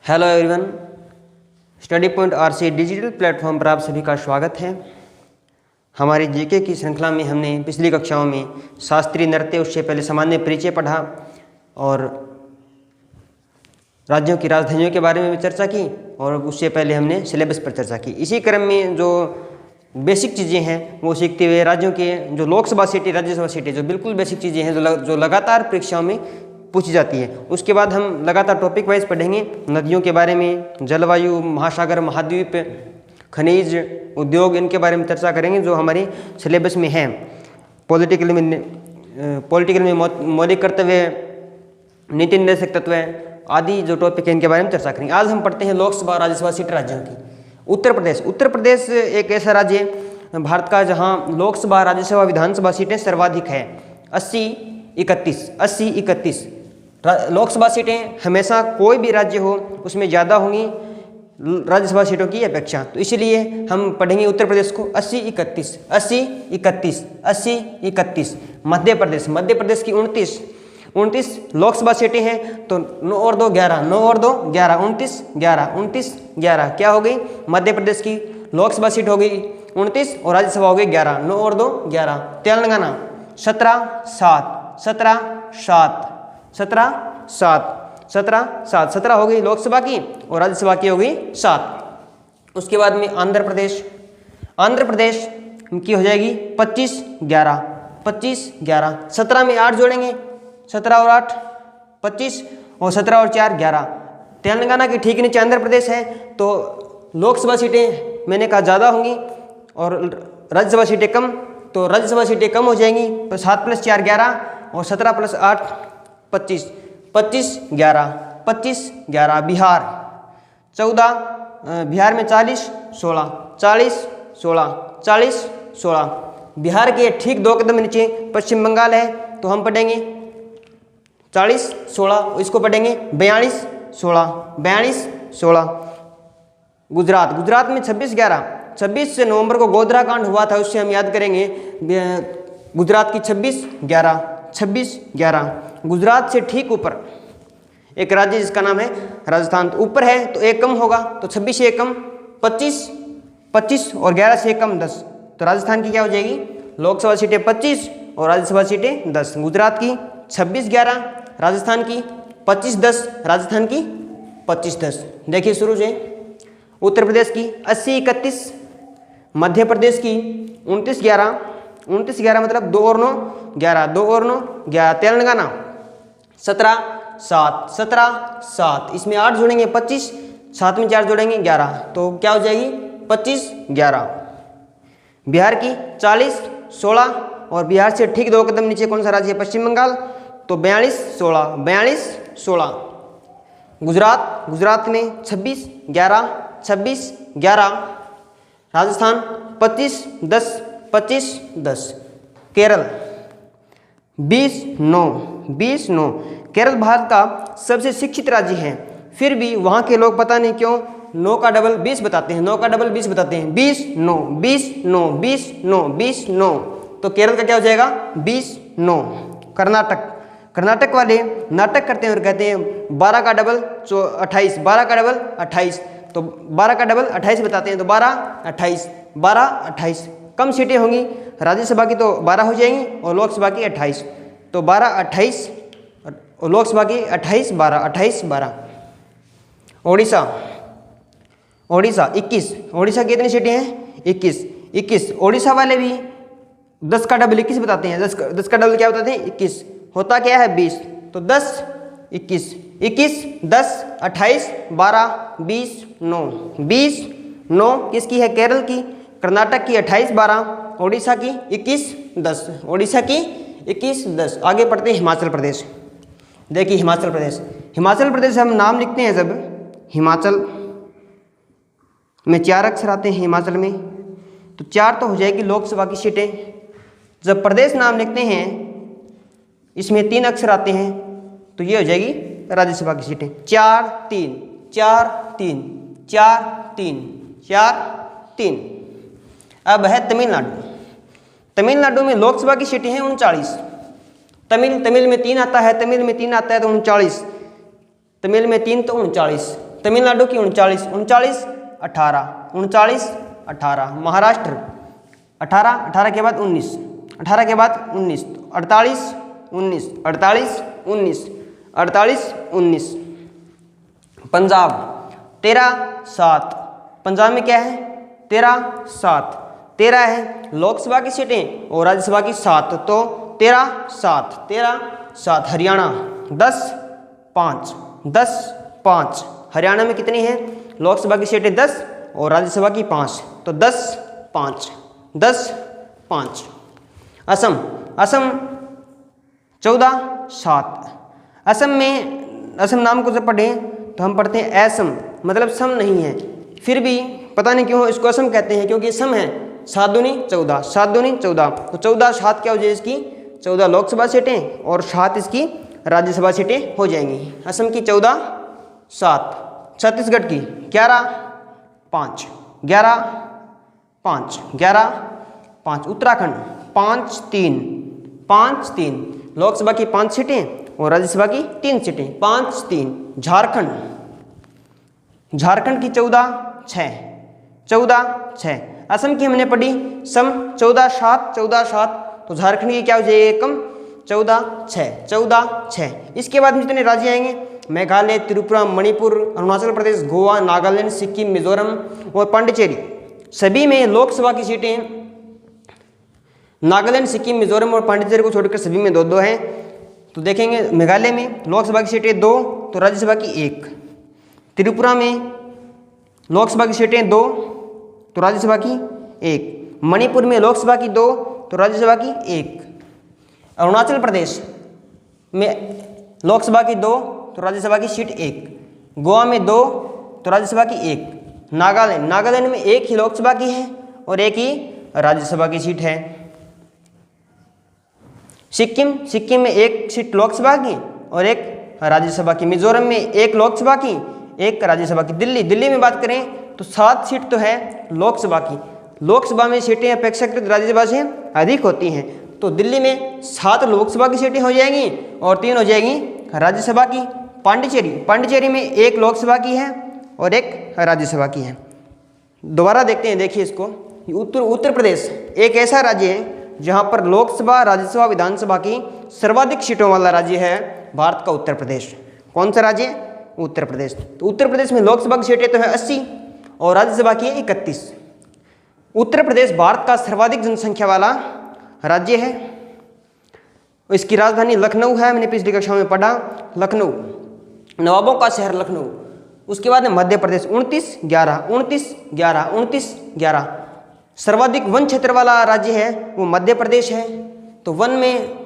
Hello everyone, study point RC digital platform पर आप सभी का स्वागत है। हमारी जीके की श्रृंखला में हमने पिछली कक्षाओं में शास्त्रीय नृत्य, उससे पहले सामान्य परिचय पढ़ा और राज्यों की राजधानियों के बारे में भी चर्चा की और उससे पहले हमने सिलेबस पर चर्चा की। इसी क्रम में जो बेसिक चीज़ें हैं वो सीखते हुए राज्यों के जो लोकसभा सीटें, राज्यसभा सीटें, जो बिल्कुल बेसिक चीज़ें हैं जो लगातार परीक्षाओं में पूछी जाती है, उसके बाद हम लगातार टॉपिक वाइज पढ़ेंगे। नदियों के बारे में, जलवायु, महासागर, महाद्वीप, खनिज, उद्योग, इनके बारे में चर्चा करेंगे जो हमारे सिलेबस में है। पॉलिटिकल में मौलिक कर्तव्य, नीति निर्देशक तत्व आदि जो टॉपिक है इनके बारे में चर्चा करेंगे। आज हम पढ़ते हैं लोकसभा और राज्यसभा सीट राज्यों की। उत्तर प्रदेश एक ऐसा राज्य है भारत का जहाँ लोकसभा, राज्यसभा, विधानसभा सीटें सर्वाधिक है, 80-31। लोकसभा सीटें हमेशा कोई भी राज्य हो उसमें ज़्यादा होंगी राज्यसभा सीटों की अपेक्षा, तो इसलिए हम पढ़ेंगे उत्तर प्रदेश को 80-31। मध्य प्रदेश की 29 लोकसभा सीटें हैं, तो 9 और 2 11, 9 और 2 11, 29 11 क्या हो गई? मध्य प्रदेश की लोकसभा सीट हो गई 29 और राज्यसभा हो गई 11, 9 और 2 11। तेलंगाना 17 हो गई लोकसभा की और राज्यसभा की हो गई 7। उसके बाद में आंध्र प्रदेश की हो जाएगी 25-11, 17 में 8 जोड़ेंगे, 17 और 8 25 और 17 और 4 11। तेलंगाना के ठीक नीचे आंध्र प्रदेश है, तो लोकसभा सीटें मैंने कहा ज़्यादा होंगी और राज्यसभा सीटें कम, तो राज्यसभा सीटें कम हो जाएंगी, तो 7 + 4 11 और 17 + 8 25 11। बिहार 14, बिहार में 40-16। बिहार के ठीक 2 कदम नीचे पश्चिम बंगाल है, तो हम पढ़ेंगे 40-16, इसको पढ़ेंगे 42-16। गुजरात में 26 नवंबर को गोधरा कांड हुआ था, उससे हम याद करेंगे गुजरात की 26-11। गुजरात से ठीक ऊपर एक राज्य जिसका नाम है राजस्थान, तो ऊपर है तो एक कम होगा, तो 26 से एक कम 25 और 11 से एक कम 10, तो राजस्थान की क्या हो जाएगी? लोकसभा सीटें 25 और राज्यसभा सीटें 10। गुजरात की 26-11, राजस्थान की 25-10, राजस्थान की 25-10। देखिए शुरू से उत्तर प्रदेश की 80-31, मध्य प्रदेश की 29-11 मतलब 2 और 9 11, 2 और 9 11। तेलंगाना 17, इसमें 8 जोड़ेंगे 25, 7 में 4 जोड़ेंगे 11, तो क्या हो जाएगी? 25-11। बिहार की 40-16 और बिहार से ठीक 2 कदम नीचे कौन सा राज्य है? पश्चिम बंगाल, तो 42-16। गुजरात में 26-11। राजस्थान 25-10। केरल 20-9। केरल भारत का सबसे शिक्षित राज्य है, फिर भी वहाँ के लोग पता नहीं क्यों 9 का डबल 20 बताते हैं, 20-9। तो केरल का क्या हो जाएगा? 20-9। कर्नाटक वाले नाटक करते हैं और कहते हैं 12 का डबल 28, 12 का डबल 28, तो 12 का डबल 28 बताते हैं, तो 12-28। कम सीटें होंगी, राज्यसभा की तो 12 हो जाएंगी और लोकसभा की 28, तो 12-28 और लोकसभा की 28-12। ओडिशा 21। ओडिशा की कितनी सीटें हैं? 21। ओडिशा वाले भी 10 का डबल 21 बताते हैं, 10 का डबल क्या बताते हैं? 21। होता क्या है? 20, तो 10-21, 10 28 12 20 9 किसकी है? केरल की। कर्नाटक की 28-12, ओडिशा की 21-10। आगे पढ़ते हैं हिमाचल प्रदेश। देखिए हिमाचल प्रदेश हम नाम लिखते हैं, जब हिमाचल में 4 अक्षर आते हैं, हिमाचल में तो 4 तो हो जाएगी लोकसभा की सीटें। जब प्रदेश नाम लिखते हैं इसमें 3 अक्षर आते हैं, तो ये हो जाएगी राज्यसभा की सीटें। 4-3। अब है तमिलनाडु में लोकसभा की सीटें हैं 39। तमिल में 3 आता है, तो 39। तमिल में 3 तो 39। तमिलनाडु की 39, 39 18, 39 18, महाराष्ट्र 18, 18 के बाद 19, 18 के बाद 19, 48 19, 48 19, 48 19, पंजाब 13 7, पंजाब में क्या है 13 7, 13 है लोकसभा की सीटें और राज्यसभा की 7, तो 13 7, 13 7, हरियाणा 10 5, 10 5, हरियाणा में कितनी है लोकसभा की सीटें 10 और राज्यसभा की 5, तो 10 5, 10 5, असम, असम 14 7, असम में असम नाम को जब पढ़ें तो हम पढ़ते हैं असम, मतलब सम नहीं है, फिर भी पता नहीं क्यों इसको असम कहते हैं, क्योंकि सम है 7 दूनी 14, 7 दूनी 14, तो 14 7 क्या हो जाएगी इसकी 14 लोकसभा सीटें और 7 इसकी राज्यसभा सीटें हो जाएंगी। असम की 14 7, छत्तीसगढ़ की 11 5, 11 5, 11 5, उत्तराखंड 5 3, 5 3, लोकसभा की 5 सीटें और राज्यसभा की 3 सीटें, 5 3, झारखंड, झारखंड की 14 6, 14 6, असम की हमने पढ़ी सम 14 7, 14 7, तो झारखंड की क्या हो जाएगी कम 14 6, 14 6। इसके बाद में जितने राज्य आएंगे मेघालय, त्रिपुरा, मणिपुर, अरुणाचल प्रदेश, गोवा, नागालैंड, सिक्किम, मिजोरम और पांडिचेरी, सभी में लोकसभा की सीटें नागालैंड, सिक्किम, मिजोरम और पांडिचेरी को छोड़कर सभी में 2 2 हैं। तो देखेंगे मेघालय में लोकसभा की सीटें 2 तो राज्यसभा की 1, त्रिपुरा में लोकसभा की सीटें 2 तो राज्यसभा की 1, मणिपुर में लोकसभा की 2 तो राज्यसभा की 1, अरुणाचल प्रदेश में लोकसभा की 2 तो राज्यसभा की सीट 1, गोवा में 2 तो राज्यसभा की 1, नागालैंड, नागालैंड में 1 ही लोकसभा की है और 1 ही राज्यसभा की सीट है, सिक्किम, सिक्किम में 1 सीट लोकसभा की और 1 राज्यसभा की, मिजोरम में 1 लोकसभा की 1 राज्यसभा की, दिल्ली, दिल्ली में बात करें तो 7 सीट तो है लोकसभा की, लोकसभा में सीटें अपेक्षाकृत राज्यसभा से अधिक होती हैं, तो दिल्ली में 7 लोकसभा की सीटें हो जाएंगी और 3 हो जाएंगी राज्यसभा की। पांडिचेरी, पांडिचेरी में 1 लोकसभा की है और 1 राज्यसभा की है। दोबारा देखते हैं, देखिए इसको, उत्तर प्रदेश एक ऐसा राज्य है जहां पर लोकसभा, राज्यसभा, विधानसभा की सर्वाधिक सीटों वाला राज्य है भारत का उत्तर प्रदेश। कौन सा राज्य है? उत्तर प्रदेश। तो उत्तर प्रदेश में लोकसभा की सीटें तो है 80 और राज्यसभा की 31। उत्तर प्रदेश भारत का सर्वाधिक जनसंख्या वाला राज्य है। इसकी राजधानी लखनऊ है, मैंने पिछली कक्षा में पढ़ा, लखनऊ, नवाबों का शहर लखनऊ। उसके बाद मध्य प्रदेश 29 11, 29 11, 29 11। सर्वाधिक वन क्षेत्र वाला राज्य है वो मध्य प्रदेश है। तो वन में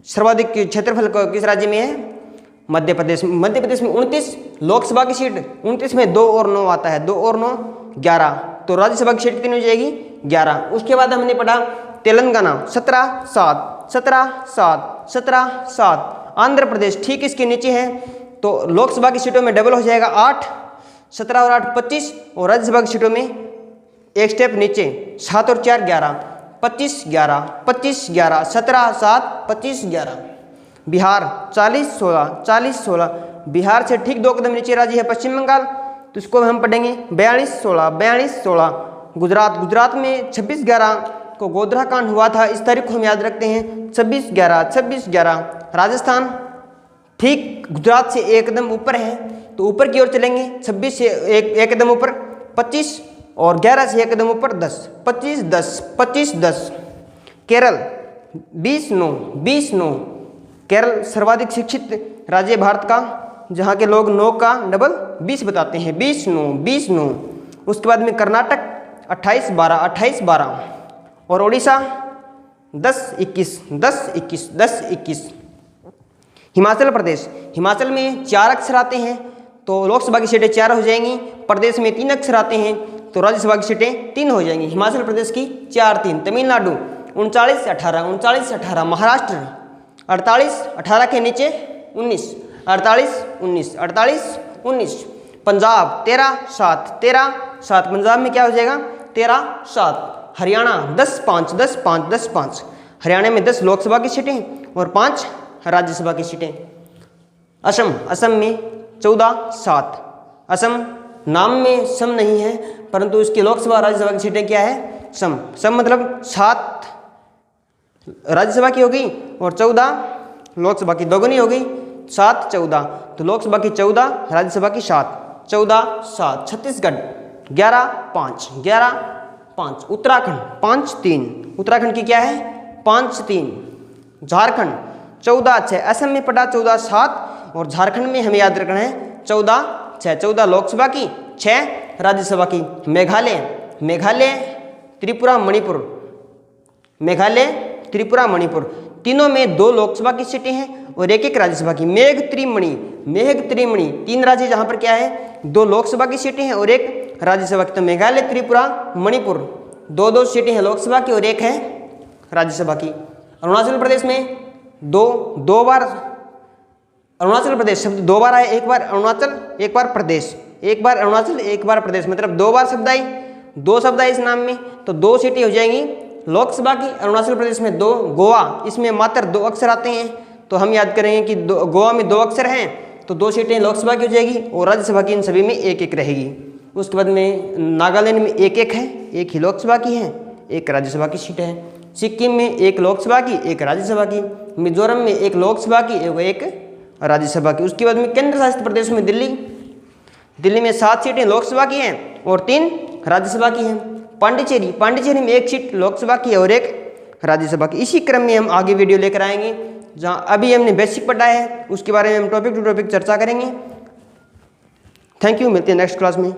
सर्वाधिक क्षेत्रफल किस राज्य में है? मध्य प्रदेश। मध्य प्रदेश में 29 लोकसभा की सीट, 29 में 2 और 9 आता है, 2 और 9 11, तो राज्यसभा की सीट कितनी हो जाएगी? 11। उसके बाद हमने पढ़ा तेलंगाना 17 7, 17 7, 17 7। आंध्र प्रदेश ठीक इसके नीचे है, तो लोकसभा की सीटों में डबल हो जाएगा 8, 17 और 8 25, और राज्यसभा की सीटों में एक स्टेप नीचे 7 और 4 11, 25 11, 25 11, 17 7, 25 11। बिहार 40 16, 40 16। बिहार से ठीक 2 कदम नीचे राज्य है पश्चिम बंगाल, तो इसको हम पढ़ेंगे 42 16, 42 16। गुजरात, गुजरात में 26 11 को गोधरा कांड हुआ था, इस तारीख को हम याद रखते हैं, 26 11, 26 11। राजस्थान ठीक गुजरात से एक कदम ऊपर है, तो ऊपर की ओर चलेंगे, 26 से एक कदम ऊपर 25, और 11 से एक कदम ऊपर 10, 25 10, 25 10। केरल 20 9, 20 9। केरल सर्वाधिक शिक्षित राज्य भारत का, जहाँ के लोग 9 का डबल 20 बताते हैं, 20 9, 20 9। उसके बाद में कर्नाटक 28 12, 28 12, और उड़ीसा 10 21, 10 21, 10 21। हिमाचल प्रदेश, हिमाचल में 4 अक्षर आते हैं, तो लोकसभा की सीटें 4 हो जाएंगी। प्रदेश में 3 अक्षर आते हैं, तो राज्यसभा की सीटें 3 हो जाएंगी। हिमाचल प्रदेश की 4 3। तमिलनाडु 39 18, 39 18। महाराष्ट्र 48 18 के नीचे 19, 48 19, 48 19। पंजाब 13 7, 13 7। पंजाब में क्या हो जाएगा? 13 7। हरियाणा 10 5, 10 5, 10 5। हरियाणा में 10 लोकसभा की सीटें और 5 राज्यसभा की सीटें। असम, असम में 14 7, असम नाम में सम नहीं है, परंतु इसकी लोकसभा राज्यसभा की सीटें क्या है, सम। सम मतलब 7 राज्यसभा की होगी और 14 लोकसभा की, दोगुनी हो गई 7 14, तो लोकसभा की 14, राज्यसभा की 7, 14 7। छत्तीसगढ़ 11 5, उत्तराखंड 5 3, उत्तराखंड की क्या है 5 3, झारखंड 14 6, असम में पड़ा 14 7 और झारखंड में हमें याद रखना है 14 6, 14 लोकसभा की 6 राज्यसभा की। मेघालय त्रिपुरा मणिपुर तीनों में 2 लोकसभा की सीटें हैं और 1 राज्यसभा की। मेघ त्रिमणि 3 राज्य जहां पर क्या है 2 लोकसभा की सीटें हैं और 1 राज्यसभा की। तो मेघालय त्रिपुरा मणिपुर 2 सीटें हैं लोकसभा की और 1 है राज्यसभा की। अरुणाचल प्रदेश में दो बार अरुणाचल प्रदेश शब्द 2 बार आए, एक बार अरुणाचल एक बार प्रदेश, एक बार अरुणाचल एक बार प्रदेश, मतलब 2 बार शब्द आई, 2 शब्द आए इस नाम में, तो 2 सीटें हो जाएंगी लोकसभा की। अरुणाचल प्रदेश में 2, गोवा इसमें मात्र 2 अक्षर आते हैं, तो हम याद करेंगे कि गोवा में 2 अक्षर हैं, तो 2 सीटें लोकसभा की हो जाएगी और राज्यसभा की इन सभी में 1 रहेगी। उसके बाद में नागालैंड में 1 है, 1 ही लोकसभा की है, 1 राज्यसभा की सीट है। सिक्किम में 1 लोकसभा की 1 राज्यसभा की। मिजोरम में 1 लोकसभा की 1 राज्यसभा की। उसके बाद में केंद्र शासित प्रदेश में दिल्ली में 7 सीटें लोकसभा की हैं और 3 राज्यसभा की हैं। पांडिचेरी में 1 सीट लोकसभा की है और 1 राज्यसभा की। इसी क्रम में हम आगे वीडियो लेकर आएंगे, जहां अभी हमने बेसिक पढ़ा है उसके बारे में हम टॉपिक टू टॉपिक चर्चा करेंगे। थैंक यू, मिलते हैं नेक्स्ट क्लास में।